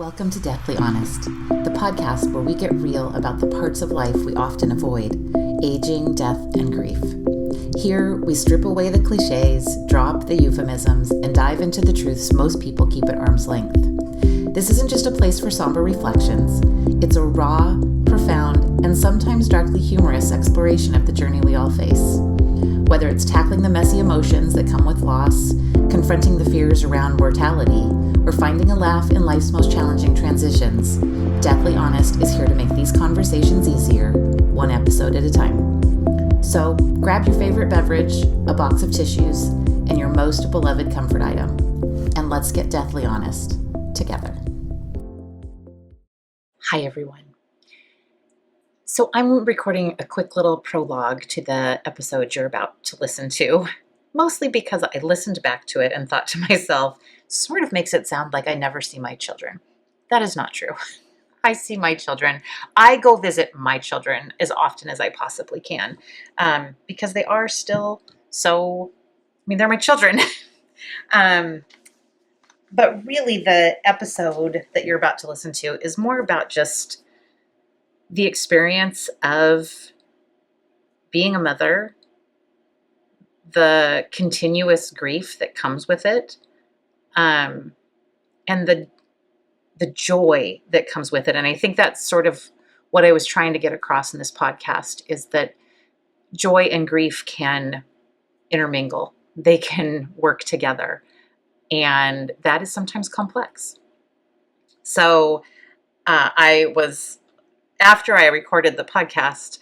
Welcome to Deathly Honest, the podcast where we get real about the parts of life we often avoid, aging, death, and grief. Here, we strip away the cliches, drop the euphemisms, and dive into the truths most people keep at arm's length. This isn't just a place for somber reflections. It's a raw, profound, and sometimes darkly humorous exploration of the journey we all face. Whether it's tackling the messy emotions that come with loss, confronting the fears around mortality, or finding a laugh in life's most challenging transitions, Deathly Honest is here to make these conversations easier, one episode at a time. So grab your favorite beverage, a box of tissues, and your most beloved comfort item, and let's get deathly honest together. Hi, everyone. So I'm recording a quick little prologue to the episode you're about to listen to, mostly because I listened back to it and thought to myself, sort of makes it sound like I never see my children. That is not true. I see my children. I go visit my children as often as I possibly can because they are still they're my children. But really the episode that you're about to listen to is more about just the experience of being a mother, the continuous grief that comes with it, and the joy that comes with it. And I think that's sort of what I was trying to get across in this podcast, is that joy and grief can intermingle. They can work together. And that is sometimes complex. So after I recorded the podcast,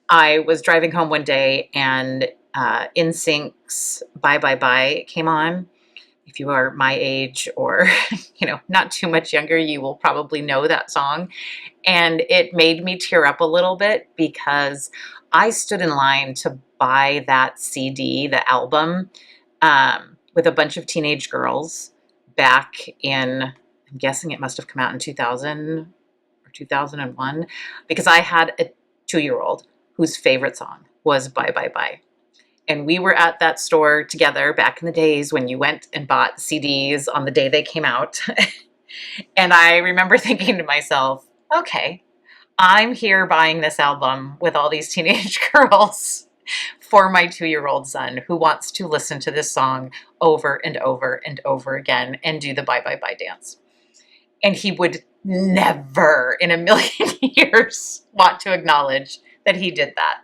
I was driving home one day and NSYNC's Bye Bye Bye came on. If you are my age or, not too much younger, you will probably know that song. And it made me tear up a little bit because I stood in line to buy that CD, the album, with a bunch of teenage girls back in, I'm guessing it must have come out in 2000 or 2001, because I had a 2-year-old whose favorite song was Bye Bye Bye. And we were at that store together back in the days when you went and bought CDs on the day they came out. And I remember thinking to myself, okay, I'm here buying this album with all these teenage girls for my 2-year-old son who wants to listen to this song over and over and over again and do the Bye Bye Bye dance. And he would never in a million years want to acknowledge that he did that.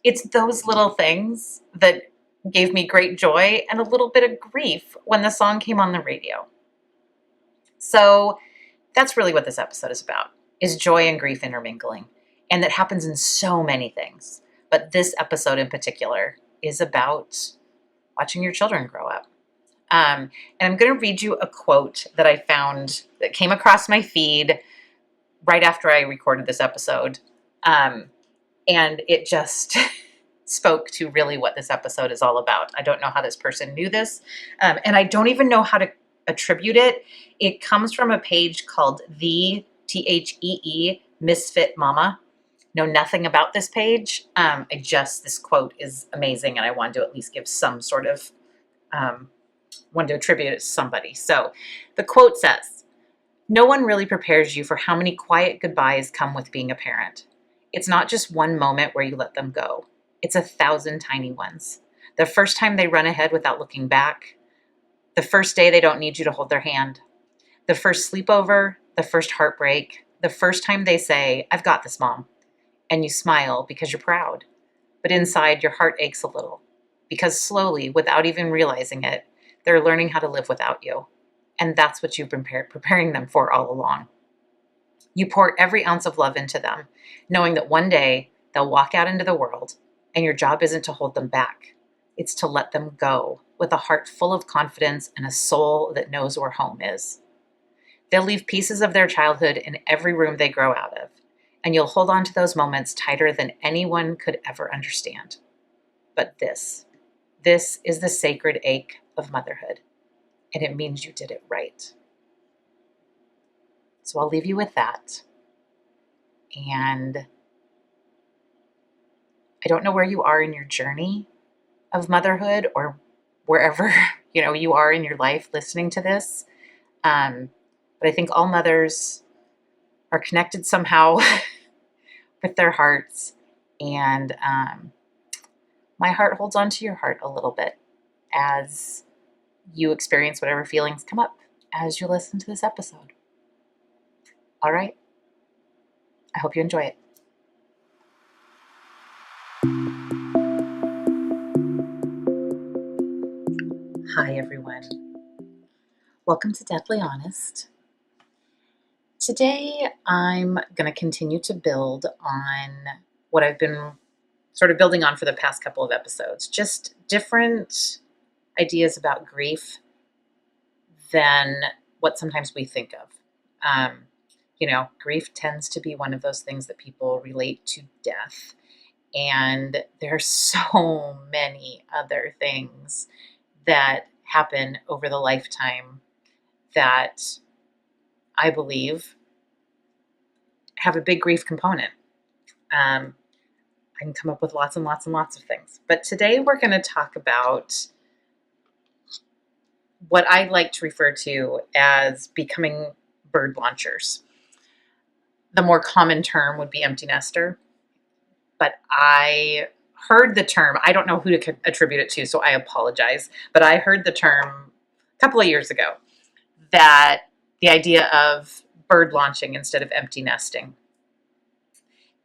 It's those little things that gave me great joy and a little bit of grief when the song came on the radio. So that's really what this episode is about, is joy and grief intermingling. And that happens in so many things. But this episode in particular is about watching your children grow up. And I'm going to read you a quote that I found that came across my feed right after I recorded this episode. And it just spoke to really what this episode is all about. I don't know how this person knew this, and I don't even know how to attribute it. It comes from a page called the THEE Misfit Mama. Know nothing about this page. This quote is amazing, and I wanted to at least give some sort of, wanted to attribute it to somebody. So the quote says, "No one really prepares you for how many quiet goodbyes come with being a parent. It's not just one moment where you let them go. It's 1,000 tiny ones. The first time they run ahead without looking back. The first day they don't need you to hold their hand. The first sleepover, the first heartbreak, the first time they say, 'I've got this, Mom.' And you smile because you're proud. But inside your heart aches a little because slowly, without even realizing it, they're learning how to live without you. And that's what you've been preparing them for all along. You pour every ounce of love into them, knowing that one day they'll walk out into the world, and your job isn't to hold them back. It's to let them go with a heart full of confidence and a soul that knows where home is. They'll leave pieces of their childhood in every room they grow out of, and you'll hold on to those moments tighter than anyone could ever understand. But this is the sacred ache of motherhood, and it means you did it right." So I'll leave you with that. And I don't know where you are in your journey of motherhood or wherever, you are in your life listening to this. But I think all mothers are connected somehow with their hearts. And my heart holds on to your heart a little bit as you experience whatever feelings come up as you listen to this episode. All right. I hope you enjoy it. Hi, everyone. Welcome to Deathly Honest. Today, I'm going to continue to build on what I've been sort of building on for the past couple of episodes. Just different ideas about grief than what sometimes we think of. Grief tends to be one of those things that people relate to death. And there's so many other things that happen over the lifetime that I believe have a big grief component. I can come up with lots and lots and lots of things. But today we're going to talk about what I like to refer to as becoming bird launchers. The more common term would be empty nester. But I heard the term, I don't know who to attribute it to, so I apologize. But I heard the term a couple of years ago, that the idea of bird launching instead of empty nesting.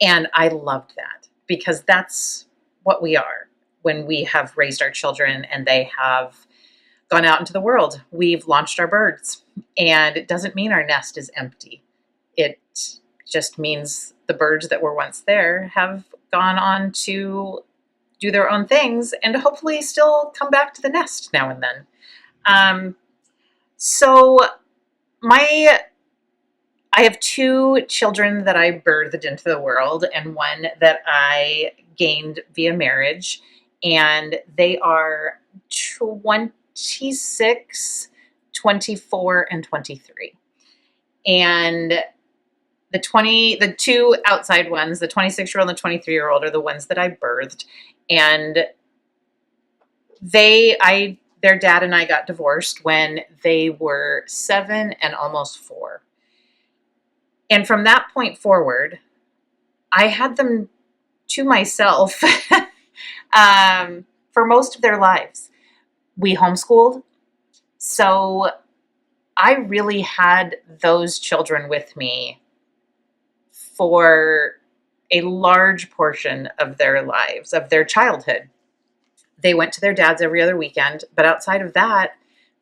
And I loved that because that's what we are when we have raised our children and they have gone out into the world. We've launched our birds, and it doesn't mean our nest is empty. It just means the birds that were once there have gone on to do their own things and hopefully still come back to the nest now and then. So I have two children that I birthed into the world and one that I gained via marriage, and they are 26, 24, and 23. And the two outside ones, the 26-year-old and the 23-year-old, are the ones that I birthed. And their dad and I got divorced when they were 7 and almost 4. And from that point forward, I had them to myself for most of their lives. We homeschooled. So I really had those children with me for a large portion of their lives, of their childhood. They went to their dad's every other weekend, but outside of that,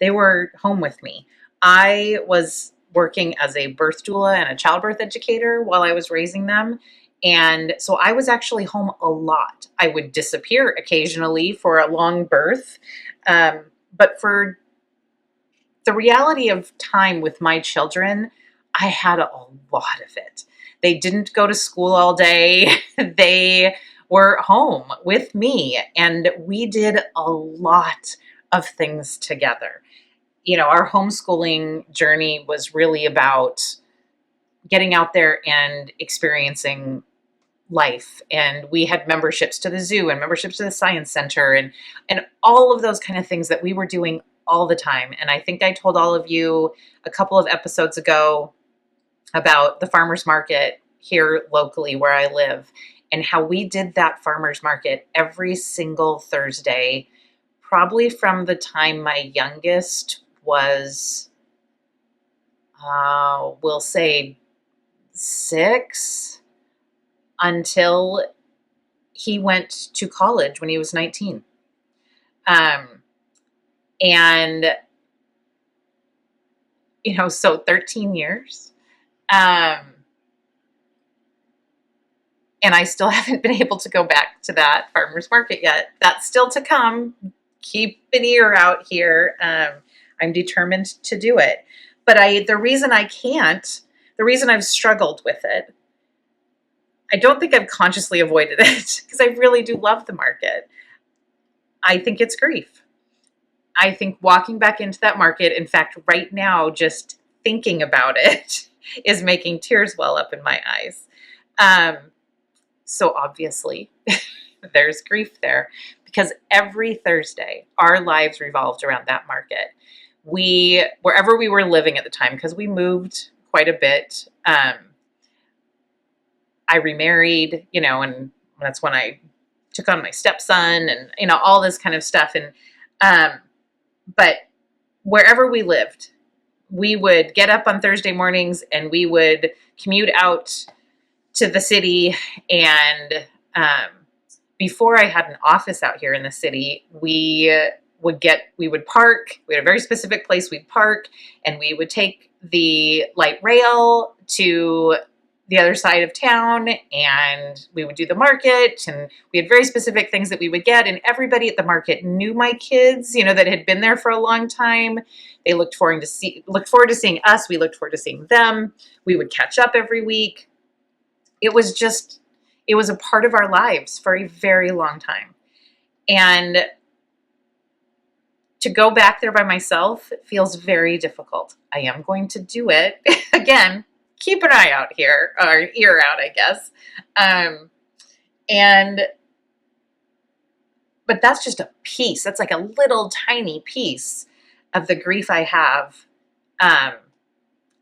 they were home with me. I was working as a birth doula and a childbirth educator while I was raising them. And so I was actually home a lot. I would disappear occasionally for a long birth. But for the reality of time with my children, I had a lot of it. They didn't go to school all day. They were home with me, and we did a lot of things together. Our homeschooling journey was really about getting out there and experiencing life. And we had memberships to the zoo and memberships to the science center and all of those kind of things that we were doing all the time. And I think I told all of you a couple of episodes ago about the farmers market here locally where I live and how we did that farmers market every single Thursday, probably from the time my youngest was, we'll say 6, until he went to college when he was 19. So 13 years. And I still haven't been able to go back to that farmer's market yet. That's still to come. Keep an ear out here. I'm determined to do it. But the reason I've struggled with it, I don't think I've consciously avoided it because I really do love the market. I think it's grief. I think walking back into that market, in fact, right now, just thinking about it is making tears well up in my eyes. So obviously, there's grief there because every Thursday, our lives revolved around that market. wherever we were living at the time, because we moved quite a bit, I remarried, and that's when I took on my stepson and, all this kind of stuff. And, but wherever we lived, we would get up on Thursday mornings and we would commute out to the city. And before I had an office out here in the city, we would park. We had a very specific place we'd park, and we would take the light rail to the other side of town, and we would do the market, and we had very specific things that we would get, and everybody at the market knew my kids, that had been there for a long time. They looked forward to seeing us. We looked forward to seeing them. We would catch up every week. It was a part of our lives for a very long time. And to go back there by myself feels very difficult. I am going to do it again. Keep an eye out here, or an ear out, I guess. But that's just a piece. That's like a little tiny piece of the grief I have.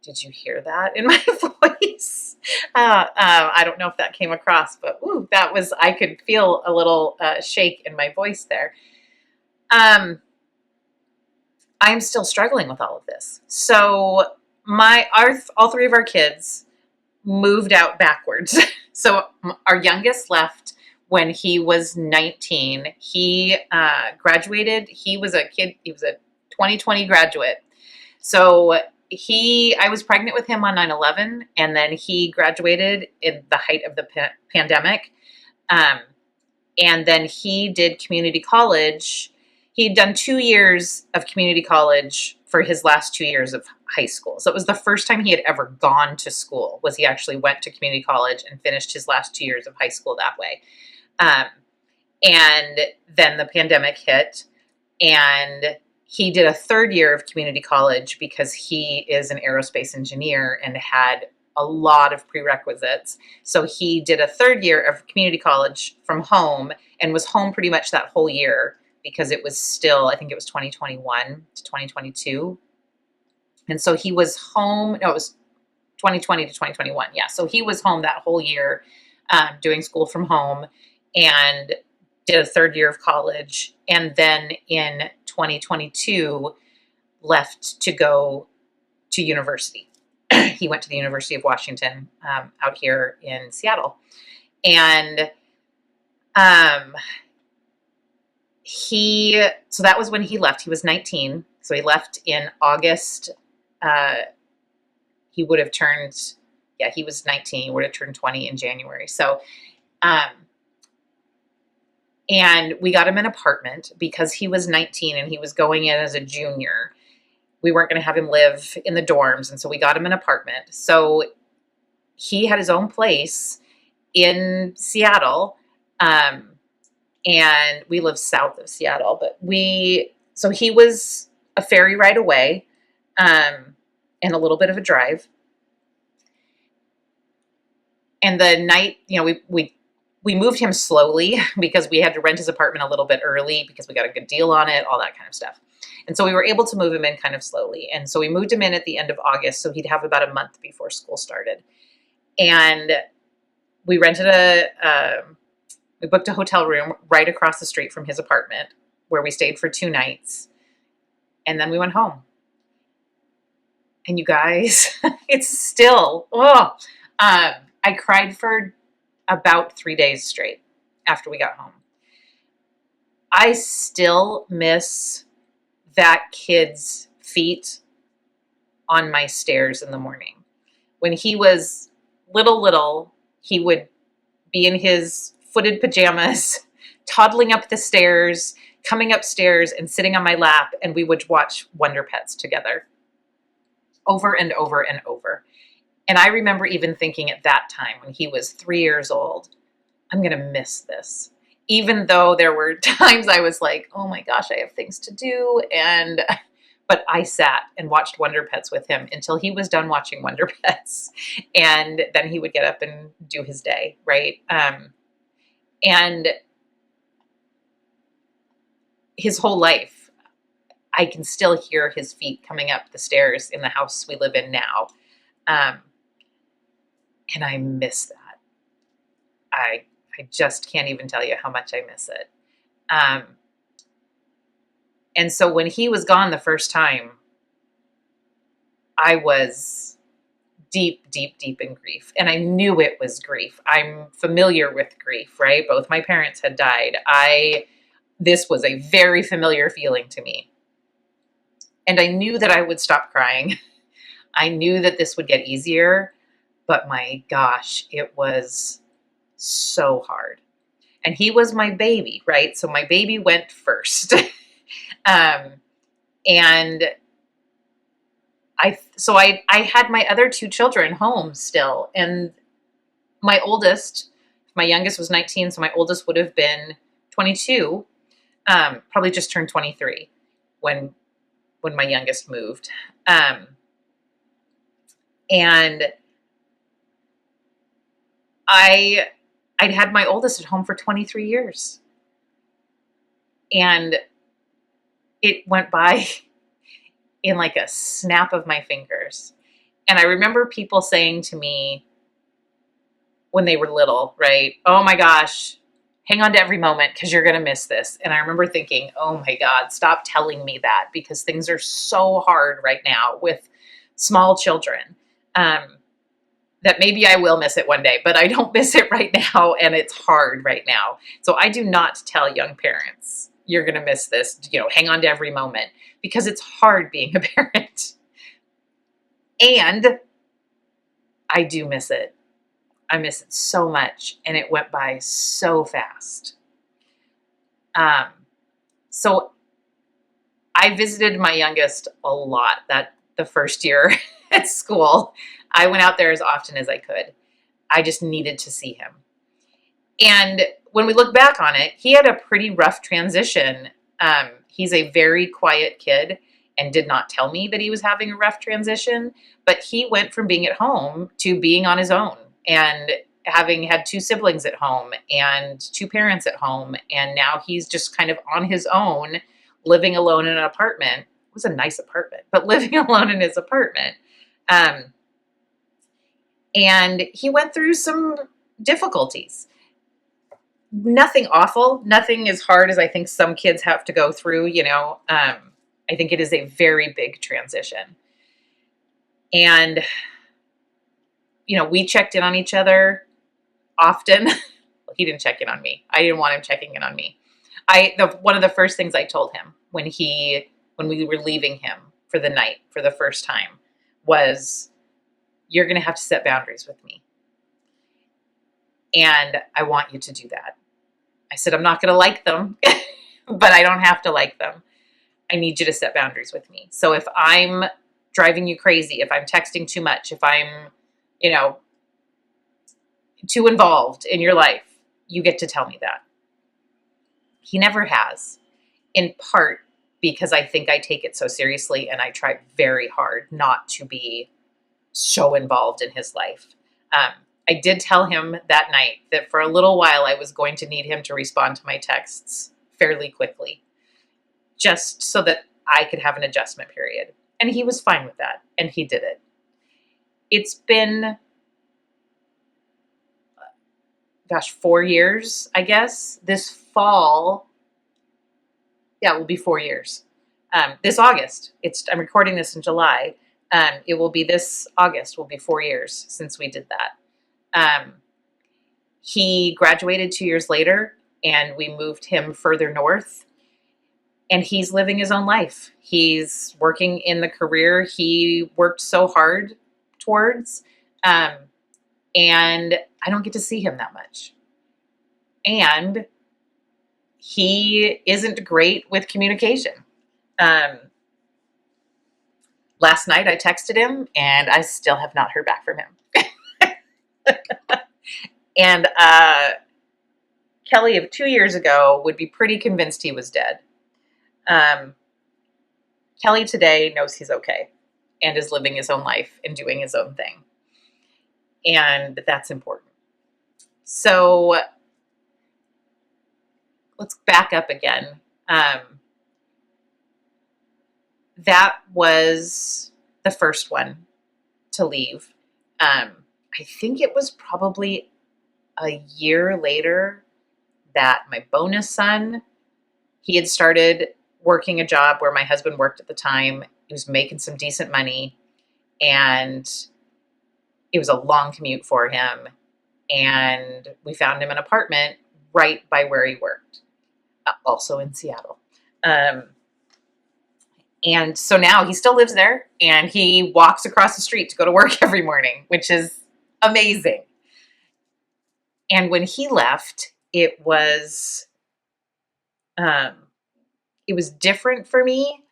Did you hear that in my voice? I don't know if that came across, but I could feel a little shake in my voice there. I'm still struggling with all of this. So all three of our kids moved out backwards. So our youngest left when he was 19. He graduated. He was a 2020 graduate. So I was pregnant with him on 9/11, and then he graduated in the height of the pandemic. And then he did community college. He'd done 2 years of community college for his last 2 years of high school. So it was the first time he had ever gone to school, was he actually went to community college and finished his last 2 years of high school that way. And then the pandemic hit, and he did a third year of community college because he is an aerospace engineer and had a lot of prerequisites. So he did a third year of community college from home and was home pretty much that whole year, because it was still, I think it was 2021 to 2022. And so he was home, no, it was 2020 to 2021. Yeah. So he was home that whole year, doing school from home, and did a third year of college. And then in 2022 left to go to university. He went to the University of Washington, out here in Seattle. And so that was when he left. He was 19. So he left in August. He would have turned, he was 19. He would have turned 20 in January. So, and we got him an apartment because he was 19 and he was going in as a junior. We weren't going to have him live in the dorms. And so we got him an apartment. So he had his own place in Seattle. And we live south of Seattle, so he was a ferry ride away, and a little bit of a drive. And the night, we moved him slowly because we had to rent his apartment a little bit early because we got a good deal on it, all that kind of stuff. And so we were able to move him in kind of slowly. And so we moved him in at the end of August, so he'd have about a month before school started. And we rented we booked a hotel room right across the street from his apartment, where we stayed for 2 nights. And then we went home. And you guys, it's still, I cried for about 3 days straight after we got home. I still miss that kid's feet on my stairs in the morning. When he was little, he would be in his footed pajamas, toddling up the stairs, coming upstairs and sitting on my lap, and we would watch Wonder Pets together over and over and over. And I remember even thinking at that time, when he was 3 years old, I'm going to miss this. Even though there were times I was like, oh my gosh, I have things to do. But I sat and watched Wonder Pets with him until he was done watching Wonder Pets. And then he would get up and do his day, right? And his whole life, I can still hear his feet coming up the stairs in the house we live in now. And I miss that. I just can't even tell you how much I miss it. And so when he was gone the first time, I was deep, deep, deep in grief. And I knew it was grief. I'm familiar with grief, right? Both my parents had died. This was a very familiar feeling to me. And I knew that I would stop crying. I knew that this would get easier, but my gosh, it was so hard. And he was my baby, right? So my baby went first. And I had my other two children home still. And my youngest was 19, so my oldest would have been 22, probably just turned 23 when my youngest moved. And I'd had my oldest at home for 23 years. And it went by in like a snap of my fingers. And I remember people saying to me when they were little, right? Oh my gosh, hang on to every moment because you're going to miss this. And I remember thinking, oh my God, stop telling me that, because things are so hard right now with small children. That maybe I will miss it one day, but I don't miss it right now, and it's hard right now. So I do not tell young parents, you're going to miss this, hang on to every moment, because it's hard being a parent. And I do miss it. I miss it so much, and it went by so fast. So I visited my youngest a lot the first year at school. I went out there as often as I could. I just needed to see him. And when we look back on it, he had a pretty rough transition. He's a very quiet kid and did not tell me that he was having a rough transition, but he went from being at home to being on his own and having had two siblings at home and two parents at home. And now he's just kind of on his own, living alone in an apartment. It was a nice apartment, but living alone in his apartment. And he went through some difficulties. Nothing awful, nothing as hard as I think some kids have to go through, I think it is a very big transition. And, we checked in on each other often. Well, he didn't check in on me. I didn't want him checking in on me. One of the first things I told him when we were leaving him for the night for the first time was, you're going to have to set boundaries with me. And I want you to do that. I said, I'm not going to like them, but I don't have to like them. I need you to set boundaries with me. So if I'm driving you crazy, if I'm texting too much, if I'm, too involved in your life, you get to tell me that. He never has, in part because I think I take it so seriously and I try very hard not to be so involved in his life. I did tell him that night that for a little while I was going to need him to respond to my texts fairly quickly, just so that I could have an adjustment period. And he was fine with that, and he did it. It's been, 4 years, I guess. This fall, it will be 4 years. This August, I'm recording this in July. It will be this August, will be 4 years since we did that. He graduated 2 years later, and we moved him further north, and he's living his own life. He's working in the career he worked so hard towards, and I don't get to see him that much. And he isn't great with communication. Last night I texted him, and I still have not heard back from him. And Kelli of 2 years ago would be pretty convinced he was dead. Kelli today knows he's okay and is living his own life and doing his own thing. And that's important. So let's back up again. that was the first one to leave. I think it was probably a year later that my bonus son, he had started working a job where my husband worked at the time. He was making some decent money, and it was a long commute for him. And we found him an apartment right by where he worked, also in Seattle. Um, and so now he still lives there, and he walks across the street to go to work every morning, which is amazing. And when he left, um, it was different for me.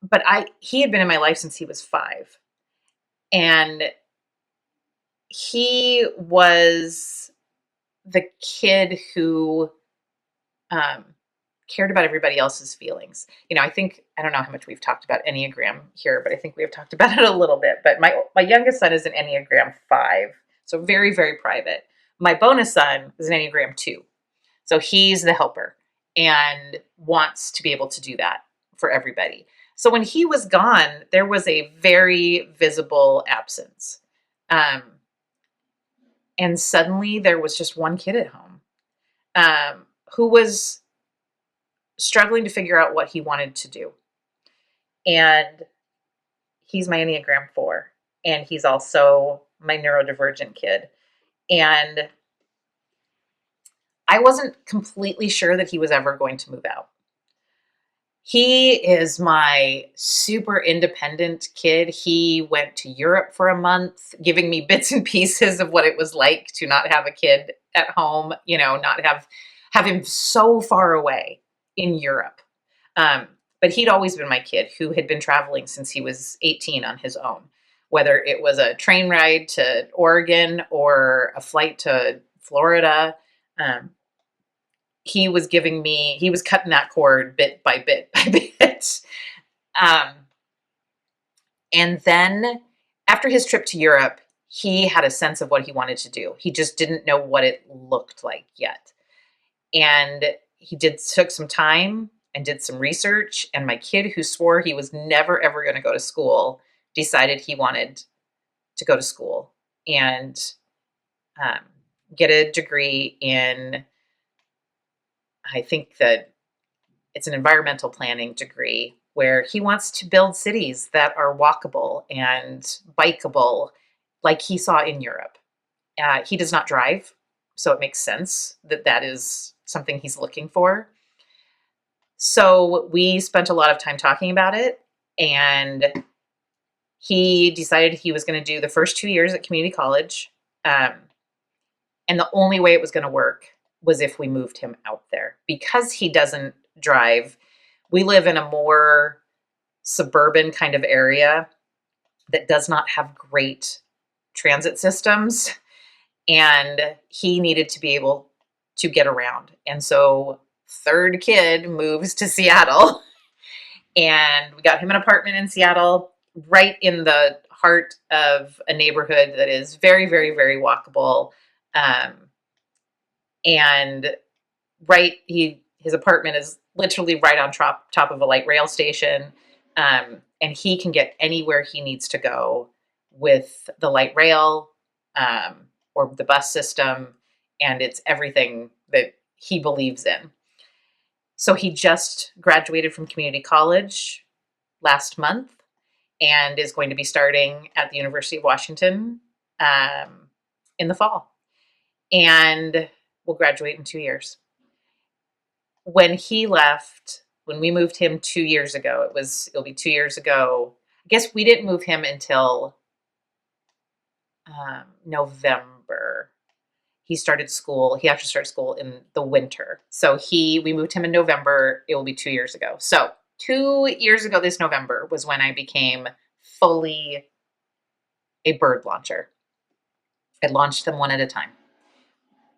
But he had been in my life since he was 5, and he was the kid who um, cared about everybody else's feelings. I don't know how much we've talked about Enneagram here, but I think we have talked about it a little bit. But my youngest son is an Enneagram 5, so very, very private. My bonus son is an Enneagram 2, so he's the helper and wants to be able to do that for everybody. So when he was gone, there was a very visible absence. Um, and suddenly there was just one kid at home who was struggling to figure out what he wanted to do. And he's my Enneagram 4, and he's also my neurodivergent kid. And I wasn't completely sure that he was ever going to move out. He is my super independent kid. He went to Europe for a month, giving me bits and pieces of what it was like to not have a kid at home, not have him so far away in Europe. But he'd always been my kid who had been traveling since he was 18 on his own, whether it was a train ride to Oregon or a flight to Florida. He was cutting that cord bit by bit by bit. And then after his trip to Europe, he had a sense of what he wanted to do. He just didn't know what it looked like yet. And he took some time and did some research. And my kid, who swore he was never, ever going to go to school, decided he wanted to go to school and get a degree in, I think that it's an environmental planning degree, where he wants to build cities that are walkable and bikeable like he saw in Europe. He does not drive, so it makes sense that is something he's looking for. So we spent a lot of time talking about it, and he decided he was going to do the first 2 years at community college. And the only way it was going to work was if we moved him out there. Because he doesn't drive, we live in a more suburban kind of area that does not have great transit systems. And he needed to be able to get around. And so third kid moves to Seattle, and we got him an apartment in Seattle, right in the heart of a neighborhood that is very, very, very walkable. And his apartment is literally right on top of a light rail station. And he can get anywhere he needs to go with the light rail, or the bus system. And it's everything that he believes in. So he just graduated from community college last month and is going to be starting at the University of Washington in the fall. And will graduate in 2 years. When he left, when we moved him 2 years ago, it'll be 2 years ago. I guess we didn't move him until November. He actually started school in the winter. So we moved him in November. It will be 2 years ago. So 2 years ago this November was when I became fully a bird launcher. I launched them one at a time.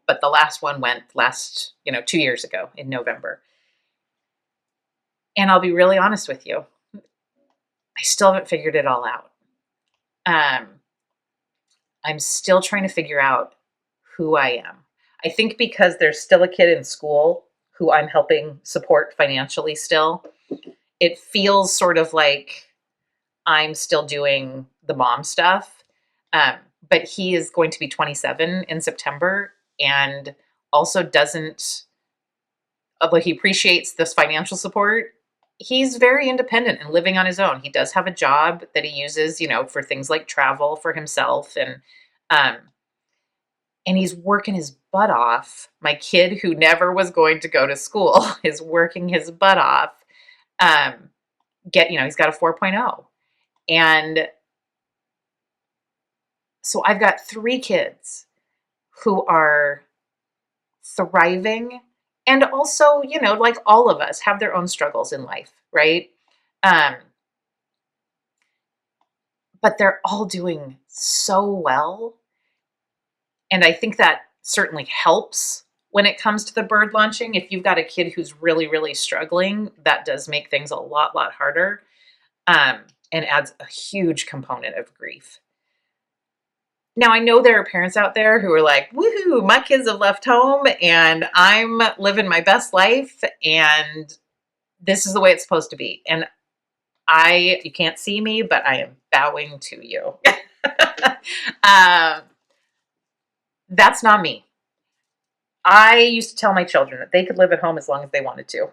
But the last one went 2 years ago in November. And I'll be really honest with you, I still haven't figured it all out. I'm still trying to figure out who I am. I think because there's still a kid in school who I'm helping support financially still. It feels sort of like I'm still doing the mom stuff. Um, but he is going to be 27 in September and also doesn't, although he appreciates this financial support, he's very independent and living on his own. He does have a job that he uses, for things like travel for himself. Um, and he's working his butt off. My kid, who never was going to go to school, is working his butt off. Um, he's got a 4.0. And so I've got 3 kids who are thriving and also, like all of us have their own struggles in life, right? Um, but they're all doing so well. And I think that certainly helps when it comes to the bird launching. If you've got a kid who's really, really struggling, that does make things a lot harder, um, and adds a huge component of grief. Now, I know there are parents out there who are like, woohoo, my kids have left home and I'm living my best life and this is the way it's supposed to be. And you can't see me, but I am bowing to you. um, that's not me. I used to tell my children that they could live at home as long as they wanted to.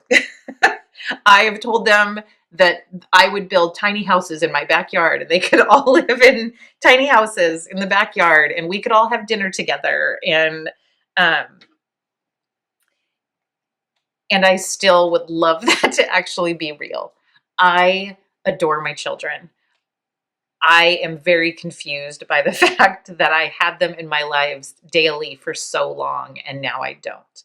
I have told them that I would build tiny houses in my backyard and they could all live in tiny houses in the backyard and we could all have dinner together. Um, and I still would love that to actually be real. I adore my children. I am very confused by the fact that I had them in my lives daily for so long and now I don't.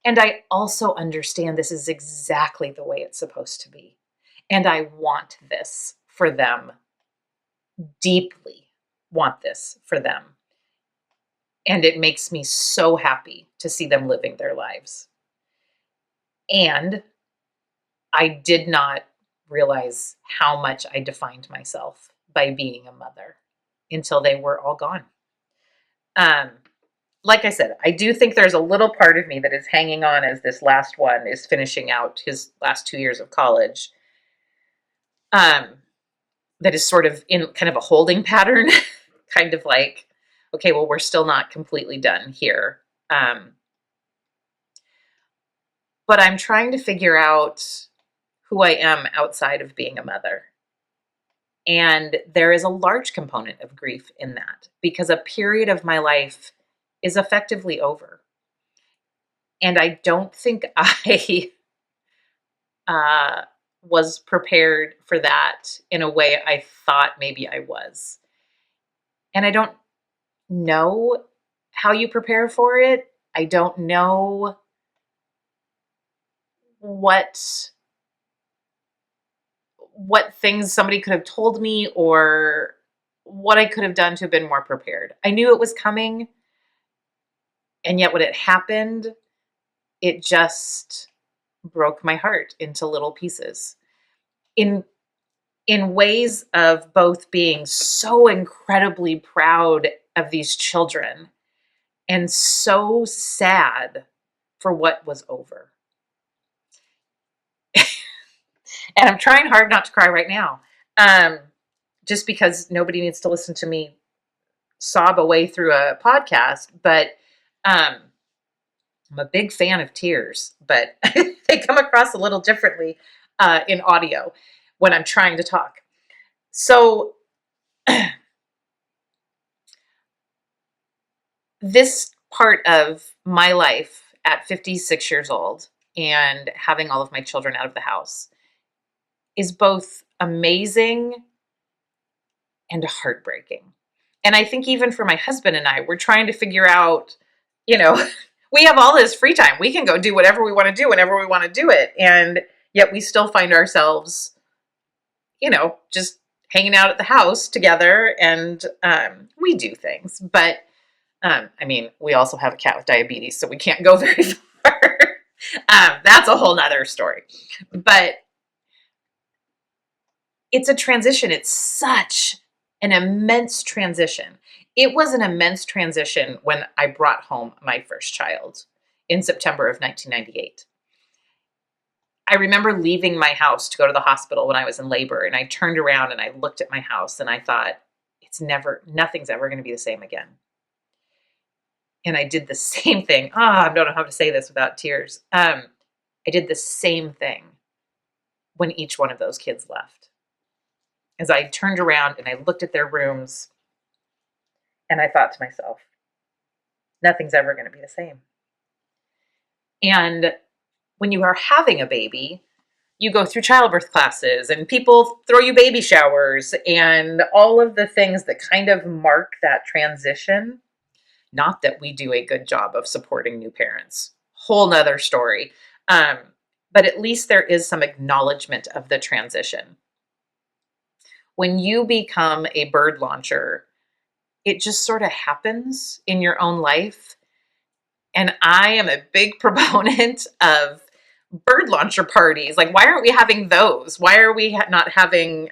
And I also understand this is exactly the way it's supposed to be. And I want this for them, deeply want this for them. And it makes me so happy to see them living their lives. And I did not realize how much I defined myself by being a mother until they were all gone. Like I said, I do think there's a little part of me that is hanging on as this last one is finishing out his last 2 years of college. That is sort of in kind of a holding pattern, kind of like, okay, well, we're still not completely done here. But I'm trying to figure out who I am outside of being a mother. And there is a large component of grief in that because a period of my life is effectively over. And I don't think I was prepared for that in a way I thought maybe I was. And I don't know how you prepare for it. I don't know what things somebody could have told me or what I could have done to have been more prepared. I knew it was coming, and yet when it happened, it just broke my heart into little pieces. In ways of both being so incredibly proud of these children and so sad for what was over. And I'm trying hard not to cry right now, just because nobody needs to listen to me sob away through a podcast. But I'm a big fan of tears, but they come across a little differently in audio when I'm trying to talk. So this part of my life at 56 years old and having all of my children out of the house is both amazing and heartbreaking. And I think even for my husband and I, we're trying to figure out, we have all this free time. We can go do whatever we want to do whenever we want to do it. And yet we still find ourselves, just hanging out at the house together and we do things. But we also have a cat with diabetes, so we can't go very far. That's a whole nother story. But it's a transition. It's such an immense transition. It was an immense transition when I brought home my first child in September of 1998. I remember leaving my house to go to the hospital when I was in labor, and I turned around and I looked at my house and I thought, nothing's ever going to be the same again. And I did the same thing. I don't know how to say this without tears. I did the same thing when each one of those kids left. As I turned around and I looked at their rooms and I thought to myself, nothing's ever going to be the same. And when you are having a baby, you go through childbirth classes and people throw you baby showers and all of the things that kind of mark that transition. Not that we do a good job of supporting new parents. Whole nother story. But at least there is some acknowledgement of the transition. When you become a bird launcher, it just sort of happens in your own life. And I am a big proponent of bird launcher parties. Like, why aren't we having those? Why are we not having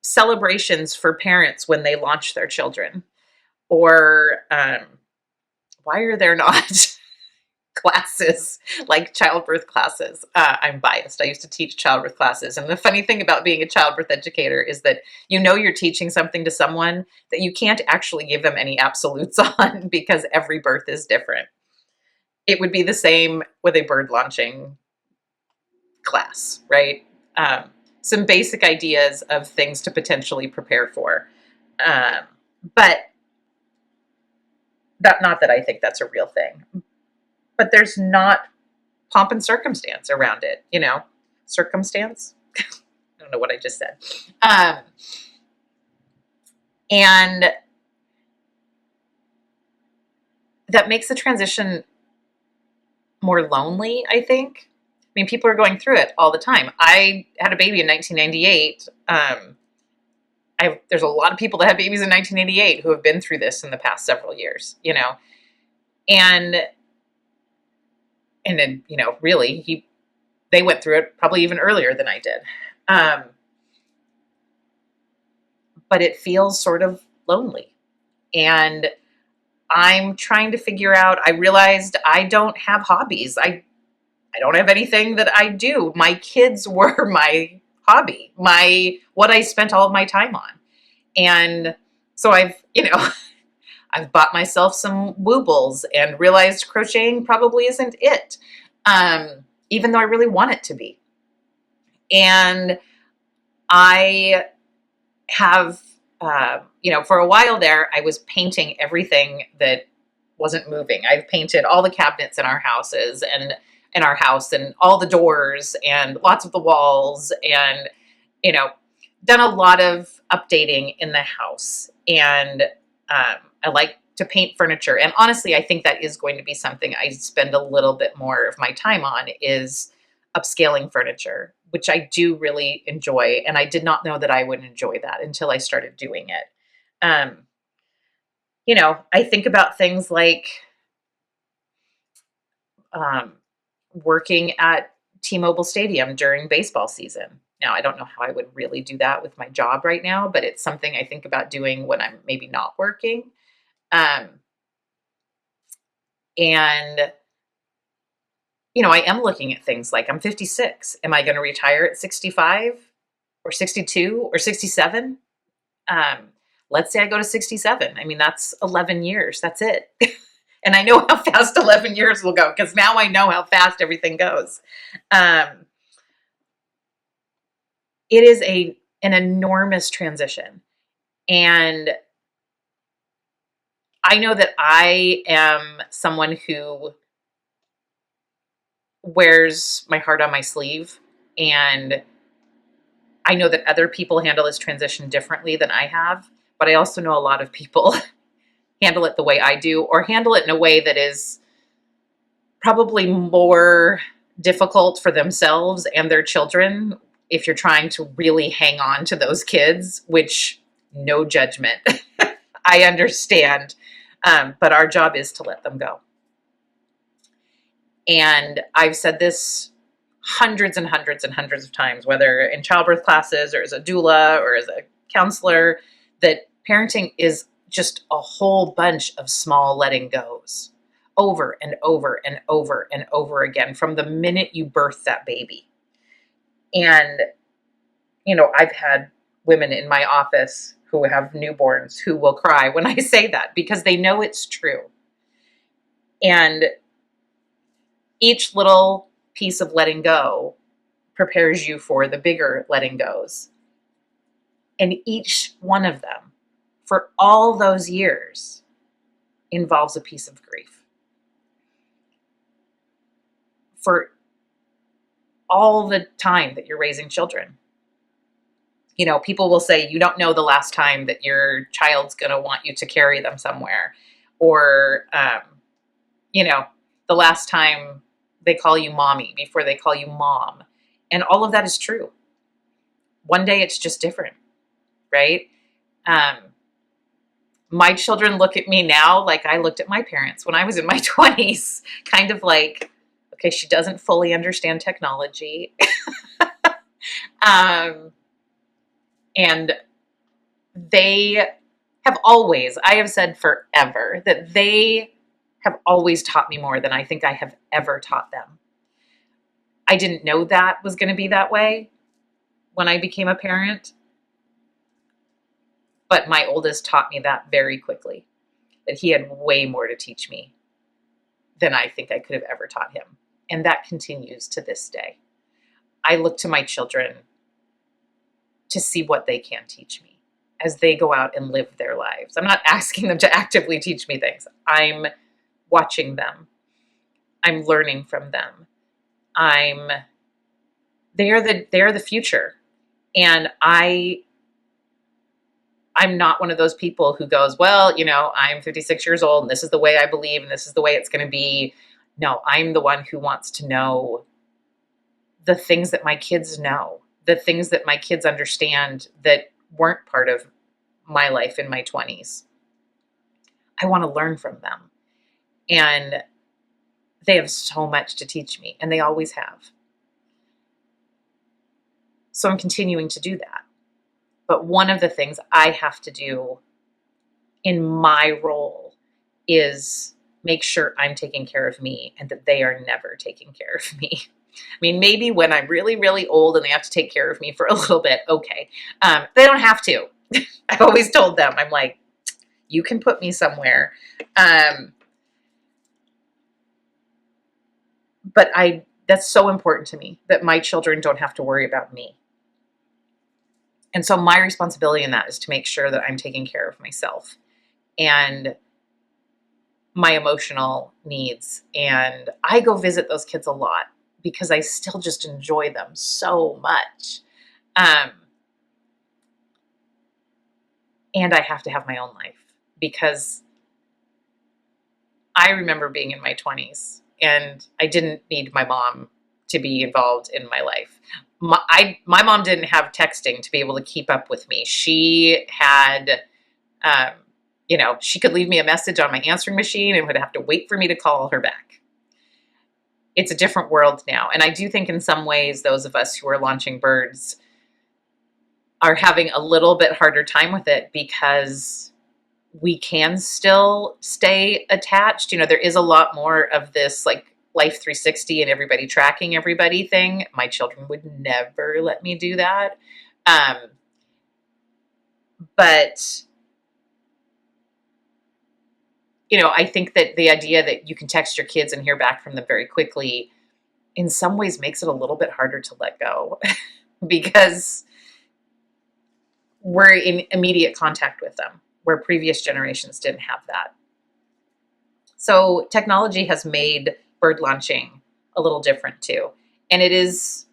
celebrations for parents when they launch their children? Or why are there not classes like childbirth classes? I'm biased. I used to teach childbirth classes. And the funny thing about being a childbirth educator is that you're teaching something to someone that you can't actually give them any absolutes on because every birth is different. It would be the same with a bird launching class, right? Some basic ideas of things to potentially prepare for. But not that I think that's a real thing. But there's not pomp and circumstance around it, circumstance. I don't know what I just said. And that makes the transition more lonely, I think. I mean, people are going through it all the time. I had a baby in 1998. There's a lot of people that had babies in 1988 who have been through this in the past several years, and then, really, they went through it probably even earlier than I did. But it feels sort of lonely. And I'm trying to figure out, I realized I don't have hobbies. I don't have anything that I do. My kids were my hobby, what I spent all of my time on. And so I've bought myself some woobles and realized crocheting probably isn't it, even though I really want it to be. And I have, for a while there, I was painting everything that wasn't moving. I've painted all the cabinets in our houses and in our house and all the doors and lots of the walls and, done a lot of updating in the house. And I like to paint furniture. And honestly, I think that is going to be something I spend a little bit more of my time on, is upscaling furniture, which I do really enjoy. And I did not know that I would enjoy that until I started doing it. I think about things like working at T-Mobile Stadium during baseball season. Now, I don't know how I would really do that with my job right now, but it's something I think about doing when I'm maybe not working. And, I am looking at things like, I'm 56. Am I going to retire at 65 or 62 or 67? Let's say I go to 67. I mean, that's 11 years. That's it. And I know how fast 11 years will go because now I know how fast everything goes. It is an enormous transition. And I know that I am someone who wears my heart on my sleeve. And I know that other people handle this transition differently than I have. But I also know a lot of people handle it the way I do, or handle it in a way that is probably more difficult for themselves and their children if you're trying to really hang on to those kids, which, no judgment. I understand. But our job is to let them go. And I've said this hundreds and hundreds and hundreds of times, whether in childbirth classes or as a doula or as a counselor, that parenting is just a whole bunch of small letting goes over and over and over and over again from the minute you birth that baby. And, I've had women in my office who have newborns who will cry when I say that because they know it's true. And each little piece of letting go prepares you for the bigger letting goes. And each one of them, for all those years, involves a piece of grief. For all the time that you're raising children. People will say, you don't know the last time that your child's going to want you to carry them somewhere. Or, the last time they call you mommy before they call you mom. And all of that is true. One day it's just different, right? My children look at me now like I looked at my parents when I was in my 20s, kind of like, okay, she doesn't fully understand technology. And they have always, I have said forever, that they have always taught me more than I think I have ever taught them. I didn't know that was going to be that way when I became a parent, but my oldest taught me that very quickly, that he had way more to teach me than I think I could have ever taught him. And that continues to this day. I look to my children to see what they can teach me as they go out and live their lives. I'm not asking them to actively teach me things. I'm watching them. I'm learning from them. They're the future. And I'm not one of those people who goes, well, I'm 56 years old and this is the way I believe and this is the way it's going to be. No, I'm the one who wants to know the things that my kids know, the things that my kids understand that weren't part of my life in my 20s. I want to learn from them. And they have so much to teach me, and they always have. So I'm continuing to do that. But one of the things I have to do in my role is make sure I'm taking care of me and that they are never taking care of me. I mean, maybe when I'm really, really old and they have to take care of me for a little bit, okay. They don't have to. I've always told them, I'm like, you can put me somewhere. But that's so important to me that my children don't have to worry about me. And so my responsibility in that is to make sure that I'm taking care of myself and my emotional needs. And I go visit those kids a lot because I still just enjoy them so much. And I have to have my own life because I remember being in my 20s and I didn't need my mom to be involved in my life. My mom didn't have texting to be able to keep up with me. She had, she could leave me a message on my answering machine and would have to wait for me to call her back. It's a different world now. And I do think in some ways, those of us who are launching birds are having a little bit harder time with it because we can still stay attached. There is a lot more of this like Life 360 and everybody tracking everybody thing. My children would never let me do that. But I think that the idea that you can text your kids and hear back from them very quickly in some ways makes it a little bit harder to let go because we're in immediate contact with them, where previous generations didn't have that. So technology has made bird launching a little different too. And it is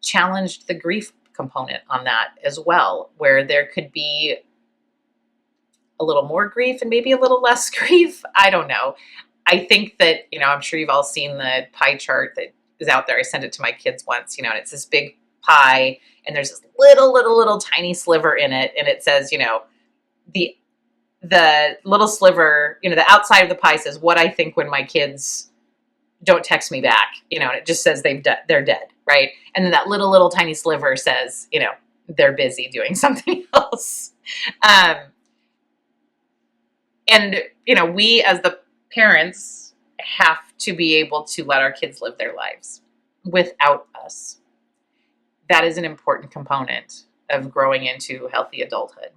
challenged the grief component on that as well, where there could be a little more grief and maybe a little less grief. I don't know. I think that, I'm sure you've all seen the pie chart that is out there. I sent it to my kids once, and it's this big pie and there's this little tiny sliver in it. And it says, the little sliver, the outside of the pie says what I think when my kids don't text me back, and it just says they're dead. Right. And then that little tiny sliver says, they're busy doing something else. And, we as the parents have to be able to let our kids live their lives without us. That is an important component of growing into healthy adulthood.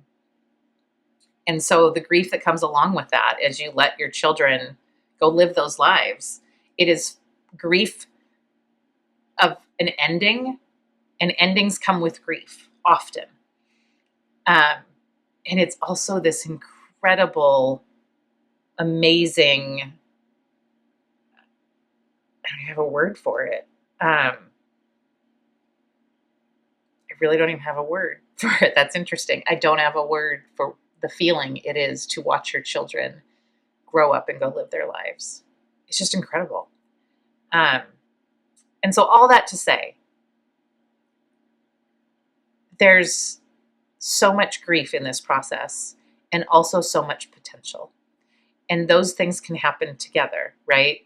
And so the grief that comes along with that, as you let your children go live those lives, it is grief of an ending, and endings come with grief often. And it's also this incredible, amazing, I don't have a word for it. I really don't even have a word for it. That's interesting. I don't have a word for the feeling it is to watch your children grow up and go live their lives. It's just incredible. And so all that to say, there's so much grief in this process and also so much potential. And those things can happen together, right?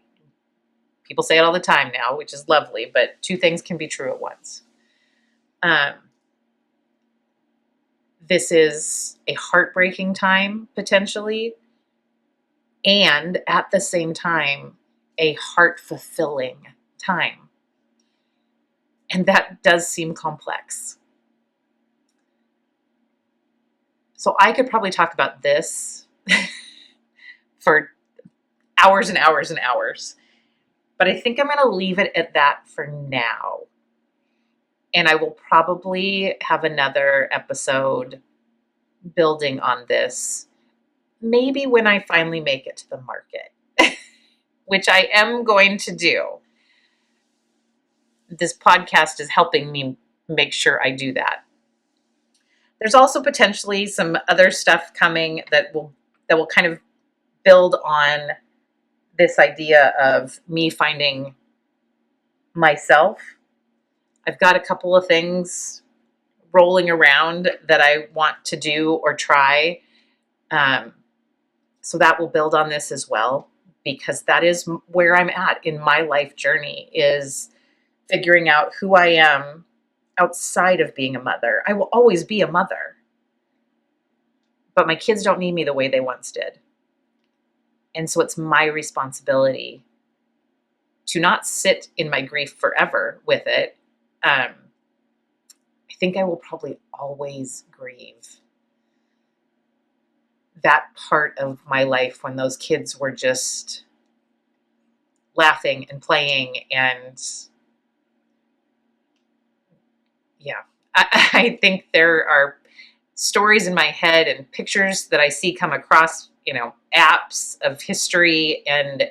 People say it all the time now, which is lovely, but two things can be true at once. This is a heartbreaking time, potentially, and at the same time, a heart-fulfilling time. And that does seem complex. So I could probably talk about this for hours and hours and hours, but I think I'm going to leave it at that for now. And I will probably have another episode building on this, maybe when I finally make it to the market, which I am going to do. This podcast is helping me make sure I do that. There's also potentially some other stuff coming that will kind of build on this idea of me finding myself. I've got a couple of things rolling around that I want to do or try. So that will build on this as well, because that is where I'm at in my life journey, is figuring out who I am outside of being a mother. I will always be a mother, but my kids don't need me the way they once did. And so it's my responsibility to not sit in my grief forever with it. I think I will probably always grieve that part of my life when those kids were just laughing and playing. And yeah, I think there are stories in my head and pictures that I see come across, apps of history, and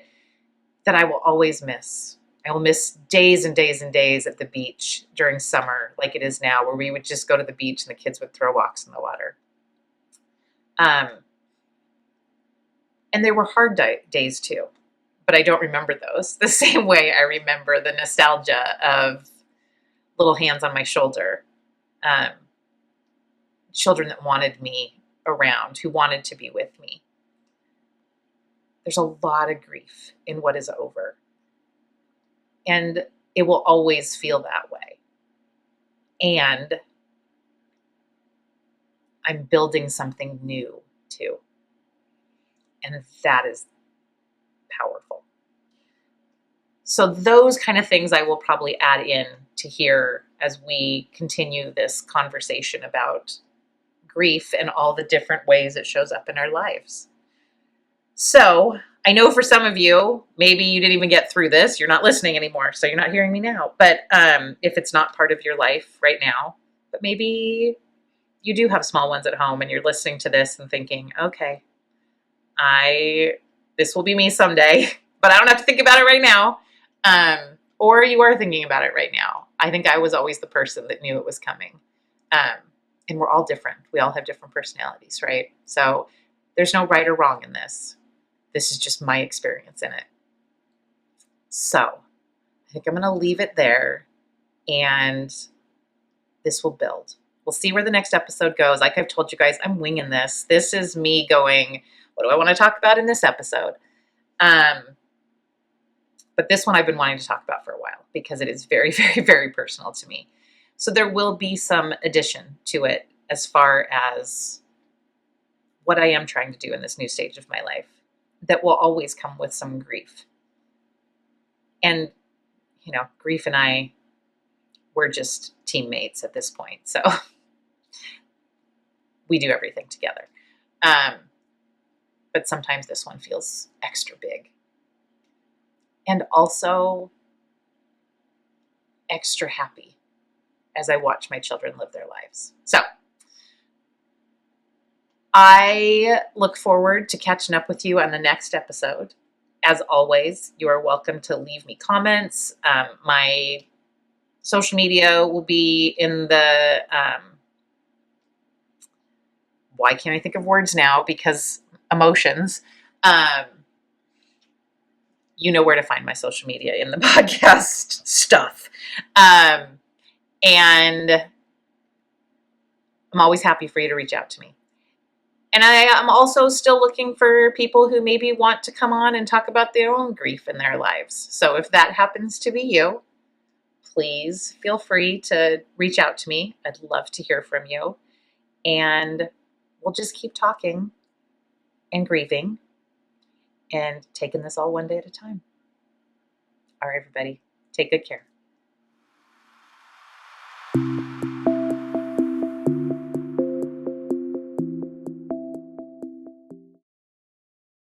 that I will always miss. I will miss days and days and days at the beach during summer, like it is now, where we would just go to the beach and the kids would throw rocks in the water. And they were hard days too, but I don't remember those the same way I remember the nostalgia of little hands on my shoulder, children that wanted me around, who wanted to be with me. There's a lot of grief in what is over, and it will always feel that way. And I'm building something new too. And that is powerful. So those kind of things I will probably add in to here as we continue this conversation about grief and all the different ways it shows up in our lives. So I know for some of you, maybe you didn't even get through this. You're not listening anymore, so you're not hearing me now. But if it's not part of your life right now, but maybe you do have small ones at home and you're listening to this and thinking, okay, this will be me someday, but I don't have to think about it right now. Or you are thinking about it right now. I think I was always the person that knew it was coming. And we're all different. We all have different personalities, right? So there's no right or wrong in this. This is just my experience in it. So I think I'm going to leave it there, and this will build. We'll see where the next episode goes. Like I've told you guys, I'm winging this. This is me going, what do I want to talk about in this episode? But this one I've been wanting to talk about for a while because it is very, very, very personal to me. So there will be some addition to it as far as what I am trying to do in this new stage of my life that will always come with some grief. And, grief and I, we're just teammates at this point. So we do everything together. But sometimes this one feels extra big. And also extra happy as I watch my children live their lives. So I look forward to catching up with you on the next episode. As always, you are welcome to leave me comments. My social media will be in the, why can't I think of words now? Because emotions. You know where to find my social media in the podcast stuff. And I'm always happy for you to reach out to me. And I am also still looking for people who maybe want to come on and talk about their own grief in their lives. So if that happens to be you, please feel free to reach out to me. I'd love to hear from you. And we'll just keep talking and grieving and taking this all one day at a time. All right, everybody, take good care.